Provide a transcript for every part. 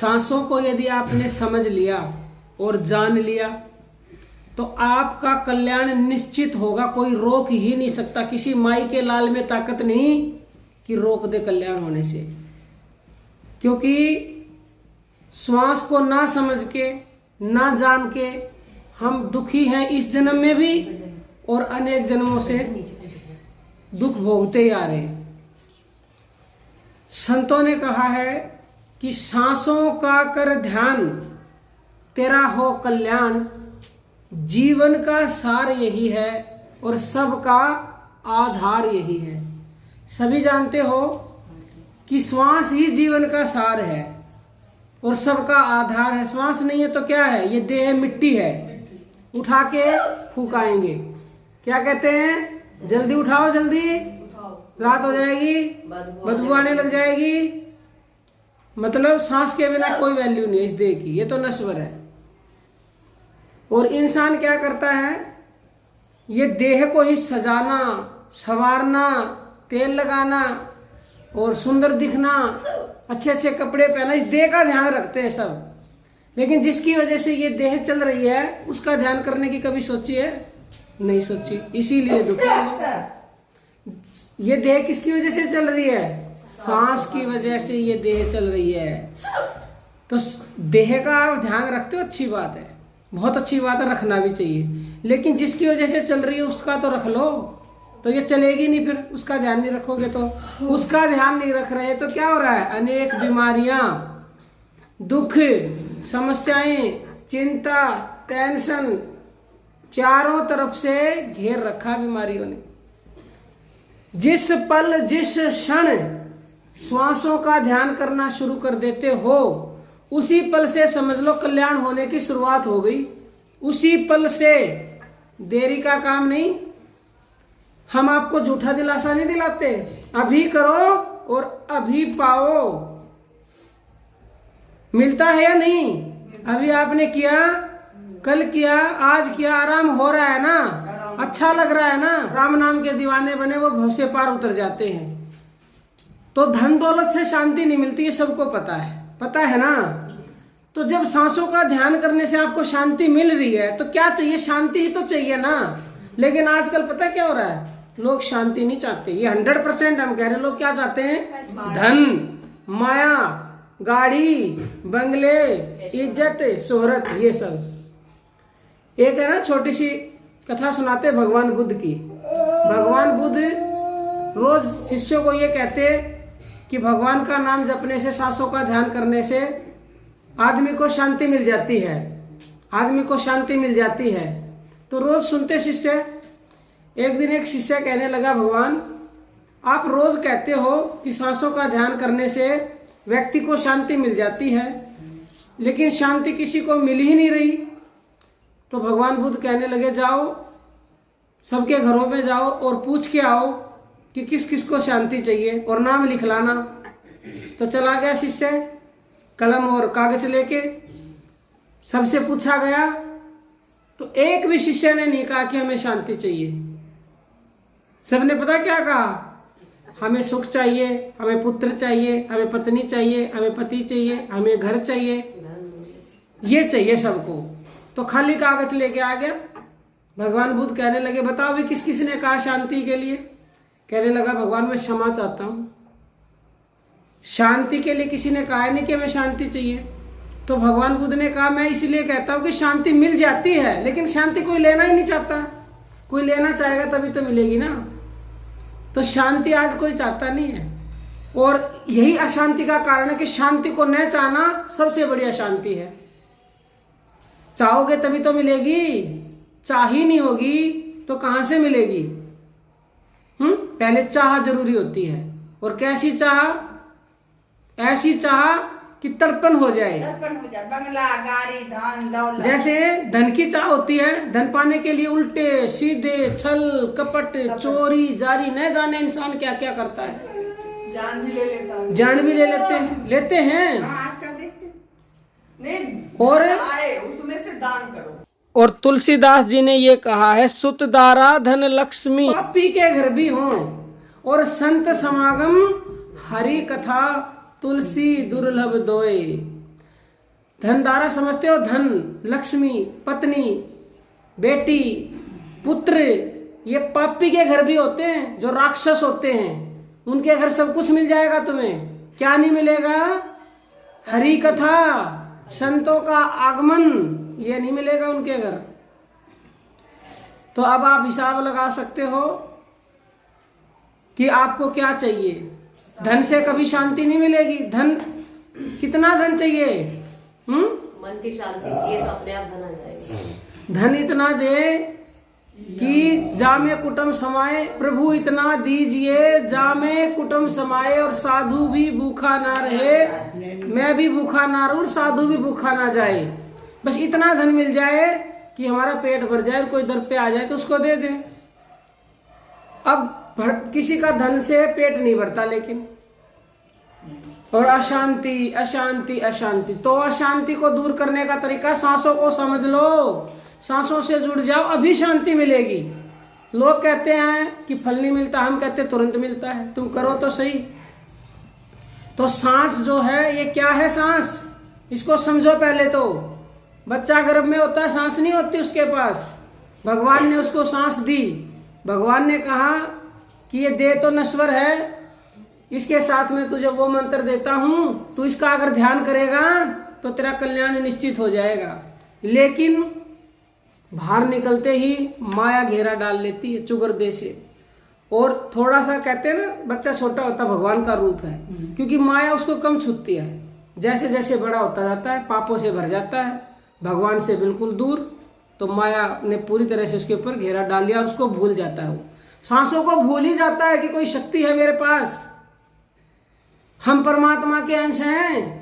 सांसों को यदि आपने समझ लिया और जान लिया तो आपका कल्याण निश्चित होगा। कोई रोक ही नहीं सकता। किसी माई के लाल में ताकत नहीं कि रोक दे कल्याण होने से, क्योंकि श्वास को ना समझ के ना जान के हम दुखी हैं इस जन्म में भी और अनेक जन्मों से दुख भोगते ही आ रहे हैं। संतों ने कहा है कि सांसों का कर ध्यान तेरा हो कल्याण, जीवन का सार यही है और सबका आधार यही है। सभी जानते हो कि श्वास ही जीवन का सार है और सबका आधार है। श्वास नहीं है तो क्या है? ये देह मिट्टी है, उठा के फूकाएंगे। क्या कहते हैं? जल्दी उठाओ, जल्दी, रात हो जाएगी, बदबू आने लग जाएगी। मतलब सांस के बिना कोई वैल्यू नहीं है इस देह की, ये तो नश्वर है। और इंसान क्या करता है? ये देह को ही सजाना, संवारना, तेल लगाना और सुंदर दिखना, अच्छे अच्छे कपड़े पहना, इस देह का ध्यान रखते हैं सब। लेकिन जिसकी वजह से ये देह चल रही है उसका ध्यान करने की कभी सोची है? नहीं सोची, इसीलिए दुखी है। ये देह किसकी वजह से चल रही है? सांस की वजह से ये देह चल रही है। तो देह का आप ध्यान रखते हो, अच्छी बात है, बहुत अच्छी बात है, रखना भी चाहिए। लेकिन जिसकी वजह से चल रही है उसका तो रख लो, तो ये चलेगी नहीं। फिर उसका ध्यान नहीं रखोगे तो, उसका ध्यान नहीं रख रहे तो क्या हो रहा है? अनेक बीमारियां, दुख, समस्याएं, चिंता, टेंशन चारों तरफ से घेर रखा बीमारियों ने। जिस पल जिस क्षण श्वासों का ध्यान करना शुरू कर देते हो उसी पल से समझ लो कल्याण होने की शुरुआत हो गई। उसी पल से, देरी का काम नहीं। हम आपको झूठा दिलासा नहीं दिलाते, अभी करो और अभी पाओ। मिलता है या नहीं? अभी आपने किया, कल किया, आज किया, आराम हो रहा है ना, अच्छा लग रहा है ना। राम नाम के दीवाने बने वो भव से पार उतर जाते हैं। तो धन दौलत से शांति नहीं मिलती, ये सबको पता है ना। तो जब सांसों का ध्यान करने से आपको शांति मिल रही है तो क्या चाहिए? शांति ही तो चाहिए ना। लेकिन आजकल पता क्या हो रहा है? लोग शांति नहीं चाहते। ये 100% हम कह रहे हैं। लोग क्या चाहते हैं? धन, माया, गाड़ी, बंगले, इज्जत, शोहरत, ये सब। एक है ना छोटी सी कथा सुनाते भगवान बुद्ध की। भगवान बुद्ध रोज शिष्यों को ये कहते कि भगवान का नाम जपने से, सांसों का ध्यान करने से आदमी को शांति मिल जाती है, आदमी को शांति मिल जाती है। तो रोज सुनते शिष्य। एक दिन एक शिष्य कहने लगा, भगवान आप रोज कहते हो कि सांसों का ध्यान करने से व्यक्ति को शांति मिल जाती है, लेकिन शांति किसी को मिल ही नहीं रही। तो भगवान बुद्ध कहने लगे, जाओ सबके घरों में जाओ और पूछ के आओ कि किस किस को शांति चाहिए और नाम लिख लाना। तो चला गया शिष्य कलम और कागज लेके, सबसे पूछा गया तो एक भी शिष्य ने नहीं कहा कि हमें शांति चाहिए। सबने पता क्या कहा? हमें सुख चाहिए, हमें पुत्र चाहिए, हमें पत्नी चाहिए, हमें पति चाहिए, हमें घर चाहिए, ये चाहिए सबको। तो खाली कागज लेके आ गया। भगवान बुद्ध कहने लगे, बताओ भी किस किस ने कहा शांति के लिए? कहने लगा, भगवान मैं क्षमा चाहता हूं, शांति के लिए किसी ने कहा नहीं कि हमें शांति चाहिए। तो भगवान बुद्ध ने कहा, मैं इसलिए कहता हूं कि शांति मिल जाती है, लेकिन शांति कोई लेना ही नहीं चाहता। कोई लेना चाहेगा तभी तो मिलेगी ना। तो शांति आज कोई चाहता नहीं है, और यही अशांति का कारण है कि शांति को न चाहना सबसे बड़ी अशांति है। चाहोगे तभी तो मिलेगी, चाह ही नहीं होगी तो कहां से मिलेगी? पहले चाह जरूरी होती है। और कैसी चाह? ऐसी चाह कि तड़पन हो जाए, बंगला, गाड़ी, धन दौलत। जैसे धन की चाह होती है, धन पाने के लिए उल्टे सीधे, छल कपट, चोरी जारी, न जाने इंसान क्या क्या करता है। जान भी ले लेता है, जान भी लेते हैं। आजकल देखते नहीं, और आए उसमें से दान करो। और तुलसीदास जी ने ये कहा है, सुत दारा धन लक्ष्मी, पापी के घर भी हों और संत समागम, हरि कथा तुलसी दुर्लभ दोए। धनधारा समझते हो? धन, लक्ष्मी, पत्नी, बेटी, पुत्र, ये पापी के घर भी होते हैं, जो राक्षस होते हैं, उनके घर सब कुछ मिल जाएगा तुम्हें। क्या नहीं मिलेगा? हरि कथा, संतों का आगमन, ये नहीं मिलेगा उनके घर। तो अब आप हिसाब लगा सकते हो कि आपको क्या चाहिए। धन से कभी शांति नहीं मिलेगी। धन, कितना धन चाहिए? मन की शांति, ये अपने आप धन आ जाएगा। धन इतना दे कि जामे कुटुंब समाए, प्रभु इतना दीजिए जामे कुटुंब समाए, और साधु भी भूखा ना रहे, मैं भी भूखा ना रहूं, साधु भी भूखा ना जाए। बस इतना धन मिल जाए कि हमारा पेट भर जाए, कोई दर पे आ जाए तो उसको दे दें। अब किसी का धन से पेट नहीं भरता लेकिन, और अशांति अशांति अशांति। तो अशांति को दूर करने का तरीका, सांसों को समझ लो, सांसों से जुड़ जाओ, अभी शांति मिलेगी। लोग कहते हैं कि फल नहीं मिलता, हम कहते तुरंत मिलता है, तुम करो तो सही। तो सांस जो है, ये क्या है? सांस, इसको समझो पहले तो। बच्चा गर्भ में होता है, सांस नहीं होती उसके पास, भगवान ने उसको सांस दी। भगवान ने कहा कि ये देह तो नश्वर है, इसके साथ में तुझे वो मंत्र देता हूं, तू इसका अगर ध्यान करेगा तो तेरा कल्याण निश्चित हो जाएगा। लेकिन बाहर निकलते ही माया घेरा डाल लेती है चुगरदे से। और थोड़ा सा कहते हैं ना, बच्चा छोटा होता भगवान का रूप है, क्योंकि माया उसको कम छूती है। जैसे जैसे बड़ा होता जाता है, पापों से भर जाता है, भगवान से बिल्कुल दूर, तो माया ने पूरी तरह से उसके ऊपर घेरा डाल लिया और उसको भूल जाता है। वो सांसों को भूल ही जाता है कि कोई शक्ति है मेरे पास, हम परमात्मा के अंश हैं।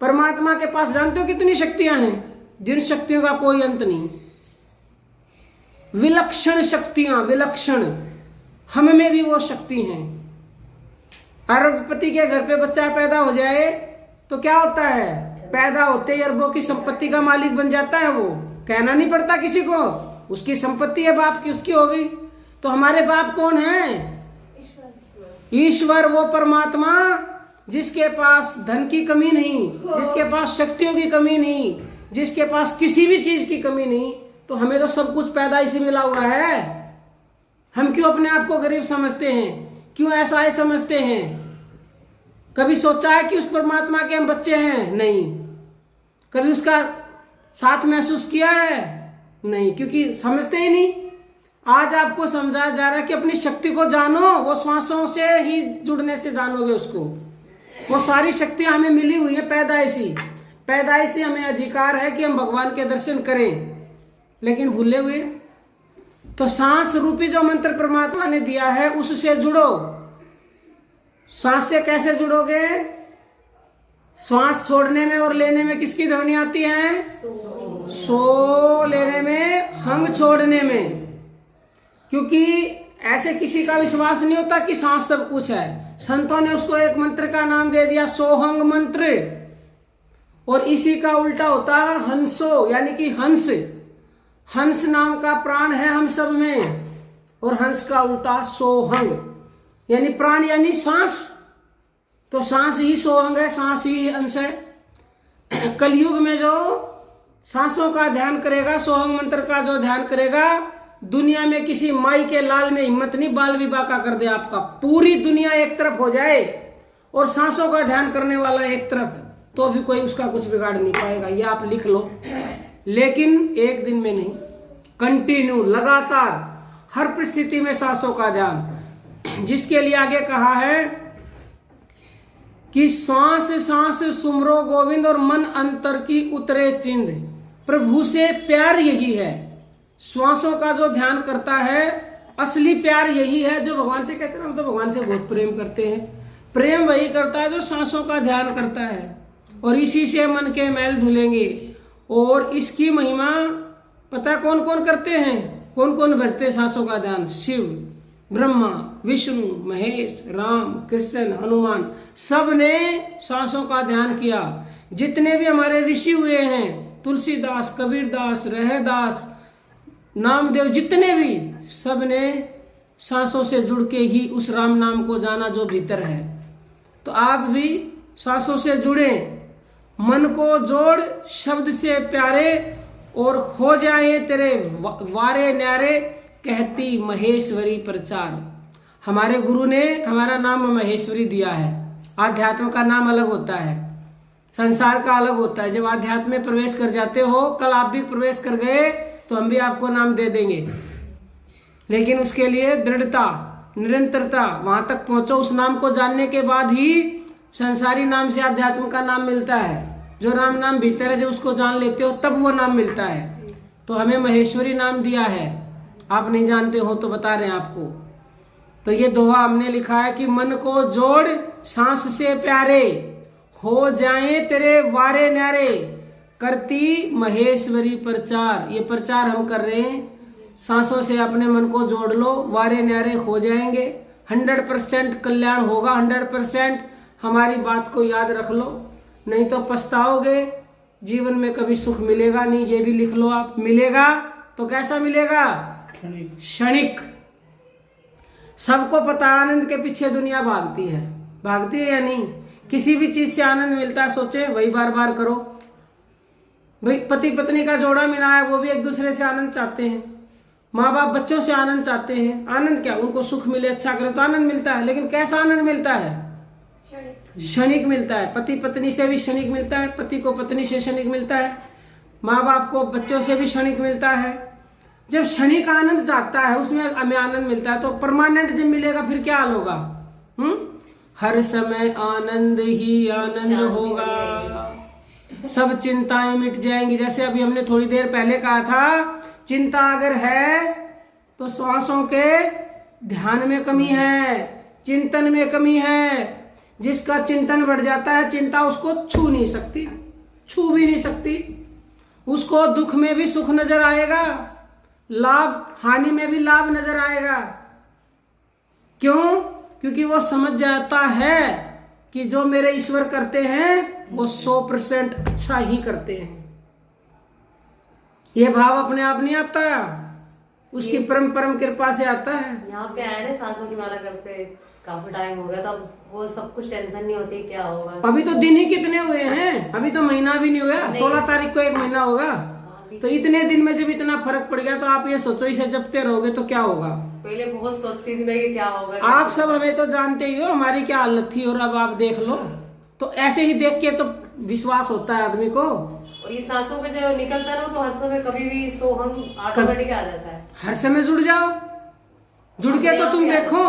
परमात्मा के पास जानते हो कितनी शक्तियां हैं? जिन शक्तियों का कोई अंत नहीं, विलक्षण शक्तियां, विलक्षण। हम में भी वो शक्ति हैं। अरबपति के घर पे बच्चा पैदा हो जाए तो क्या होता है? पैदा होते ही अरबों की संपत्ति का मालिक बन जाता है। वो कहना नहीं पड़ता किसी को, उसकी संपत्ति है बाप की, उसकी हो गई। तो हमारे बाप कौन है? ईश्वर, वो परमात्मा जिसके पास धन की कमी नहीं, जिसके पास शक्तियों की कमी नहीं, जिसके पास किसी भी चीज की कमी नहीं। तो हमें तो सब कुछ पैदा इसी मिला हुआ है। हम क्यों अपने आप को गरीब समझते हैं? क्यों ऐसा ही समझते हैं? कभी सोचा है कि उस परमात्मा के हम बच्चे हैं? नहीं। कभी उसका साथ महसूस किया है? नहीं, क्योंकि समझते ही नहीं। आज आपको समझाया जा रहा है कि अपनी शक्ति को जानो, वो श्वासों से ही जुड़ने से जानोगे उसको। वो सारी शक्तियां हमें मिली हुई है पैदाइशी हमें अधिकार है कि हम भगवान के दर्शन करें, लेकिन भूले हुए। तो सांस रूपी जो मंत्र परमात्मा ने दिया है, उससे जुड़ो। सांस से कैसे जुड़ोगे? श्वास छोड़ने में और लेने में किसकी ध्वनि आती है? सो लेने में, हंग छोड़ने में। क्योंकि ऐसे किसी का विश्वास नहीं होता कि सांस सब कुछ है। संतों ने उसको एक मंत्र का नाम दे दिया, सोहंग मंत्र। और इसी का उल्टा होता है हंसो, यानी कि हंस। हंस नाम का प्राण है हम सब में, और हंस का उल्टा सोहंग, यानी प्राण यानी सांस। तो सांस ही सोहंग है, सांस ही हंस है। कलयुग में जो सांसों का ध्यान करेगा, सोहंग मंत्र का जो ध्यान करेगा, दुनिया में किसी माई के लाल में हिम्मत नहीं बाल विवाह का कर दे आपका। पूरी दुनिया एक तरफ हो जाए और सांसों का ध्यान करने वाला एक तरफ, तो भी कोई उसका कुछ बिगाड़ नहीं पाएगा। ये आप लिख लो। लेकिन एक दिन में नहीं, कंटिन्यू, लगातार, हर परिस्थिति में सांसों का ध्यान। जिसके लिए आगे कहा है कि सांस सांस सुमरो गोविंद और मन अंतर की उतरे चिंद। प्रभु से प्यार यही है। श्वासों का जो ध्यान करता है, असली प्यार यही है। जो भगवान से कहते हैं हम तो भगवान से बहुत प्रेम करते हैं, प्रेम वही करता है जो सांसों का ध्यान करता है। और इसी से मन के मैल धुलेंगे। और इसकी महिमा पता कौन कौन करते हैं, कौन कौन भजते सांसों का ध्यान? शिव, ब्रह्मा, विष्णु, महेश, राम, कृष्ण, हनुमान, सब ने सांसों का ध्यान किया। जितने भी हमारे ऋषि हुए हैं, तुलसीदास, कबीरदास, रहदास, नामदेव, जितने भी, सब ने सांसों से जुड़ के ही उस राम नाम को जाना जो भीतर है। तो आप भी सांसों से जुड़ें मन को जोड़ शब्द से प्यारे और हो जाए तेरे वारे न्यारे, कहती महेश्वरी प्रचार। हमारे गुरु ने हमारा नाम महेश्वरी दिया है। आध्यात्म का नाम अलग होता है, संसार का अलग होता है। जब आध्यात्म में प्रवेश कर जाते हो, कल आप भी प्रवेश कर गए तो हम भी आपको नाम दे देंगे, लेकिन उसके लिए दृढ़ता, निरंतरता, वहां तक पहुंचो। उस नाम को जानने के बाद ही संसारी नाम से आध्यात्म का नाम मिलता है। जो राम नाम भीतर है, जब उसको जान लेते हो तब वो नाम मिलता है। तो हमें महेश्वरी नाम दिया है, आप नहीं जानते हो तो बता रहे हैं आपको। तो ये दोहा हमने लिखा है कि मन को जोड़ सांस से प्यारे, हो जाएं तेरे वारे न्यारे, करती महेश्वरी प्रचार। ये प्रचार हम कर रहे हैं, सांसों से अपने मन को जोड़ लो, वारे न्यारे हो जाएंगे, 100% कल्याण होगा, 100%। हमारी बात को याद रख लो, नहीं तो पछताओगे, जीवन में कभी सुख मिलेगा नहीं। ये भी लिख लो आप, मिलेगा तो कैसा मिलेगा? क्षणिक। सबको पता आनंद के पीछे दुनिया भागती है या नहीं? किसी भी चीज से आनंद मिलता है, सोचे वही बार बार करो। भाई पति पत्नी का जोड़ा मिला है, वो भी एक दूसरे से आनंद चाहते हैं। माँ बाप बच्चों से आनंद चाहते हैं। आनंद क्या? उनको सुख मिले, अच्छा करे तो आनंद मिलता है। लेकिन कैसा आनंद मिलता है? क्षणिक मिलता है। पति पत्नी से भी क्षणिक मिलता है, पति को पत्नी से क्षणिक मिलता है, माँ बाप को बच्चों से भी क्षणिक मिलता है। जब क्षणिक आनंद जाता है, उसमें हमें आनंद मिलता है, तो परमानेंट जब मिलेगा फिर क्या हाल होगा? हर समय आनंद ही आनंद होगा, सब चिंताएं मिट जाएंगी। जैसे अभी हमने थोड़ी देर पहले कहा था, चिंता अगर है तो श्वासों के ध्यान में कमी है, चिंतन में कमी है। जिसका चिंतन बढ़ जाता है, चिंता उसको छू नहीं सकती, छू भी नहीं सकती। उसको दुख में भी सुख नजर आएगा, लाभ हानि में भी लाभ नजर आएगा। क्यों? क्योंकि वो समझ जाता है कि जो मेरे ईश्वर करते हैं वो 100% अच्छा ही करते हैं। ये भाव अपने आप नहीं आता, उसकी परम कृपा से आता है। यहाँ पे आए ना, सांसों की माला करते काफी टाइम हो गया, तब वो सब कुछ टेंशन नहीं होती क्या होगा। अभी तो दिन ही कितने हुए हैं, अभी तो महीना भी नहीं हुआ, 16 तारीख को 1 महीना होगा। तो इतने दिन में जब इतना फर्क पड़ गया, तो आप ये सोचो इसे जपते रहोगे तो क्या होगा। पहले बहुत सोचती थी मैं कि क्या होगा। आप सब हमें तो जानते ही हो हमारी क्या हालत थी, और अब आप देख लो। तो ऐसे ही देख के तो विश्वास होता है आदमी को। और ये सांसों के जो निकलता रहो तो हर समय कभी भी सोहम ऑटोमेटिक आ जाता है। हर समय जुड़ जाओ, जुड़ के तो तुम देखो,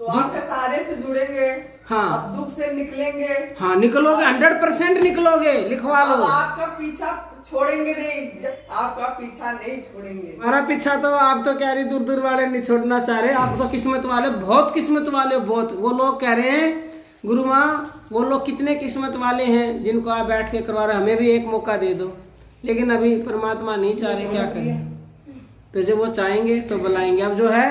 तो आपके सारे से जुड़ेंगे। हाँ, आप दुख से निकलेंगे। हाँ निकलोगे, 100% निकलोगे, लिखवा लो। आपका पीछा छोड़ेंगे नहीं, आपका पीछा नहीं छोड़ेंगे। हमारा पीछा तो आप तो कह रही दूर दूर वाले नहीं छोड़ना चाह रहे। आप तो किस्मत वाले, बहुत किस्मत वाले, बहुत। वो लोग कह रहे हैं गुरु माँ, वो लोग कितने किस्मत वाले हैं जिनको आप बैठ के करवा रहे, हमें भी एक मौका दे दो। लेकिन अभी परमात्मा नहीं चाह रहे, क्या करें। तो जब वो चाहेंगे तो बुलाएंगे। अब जो है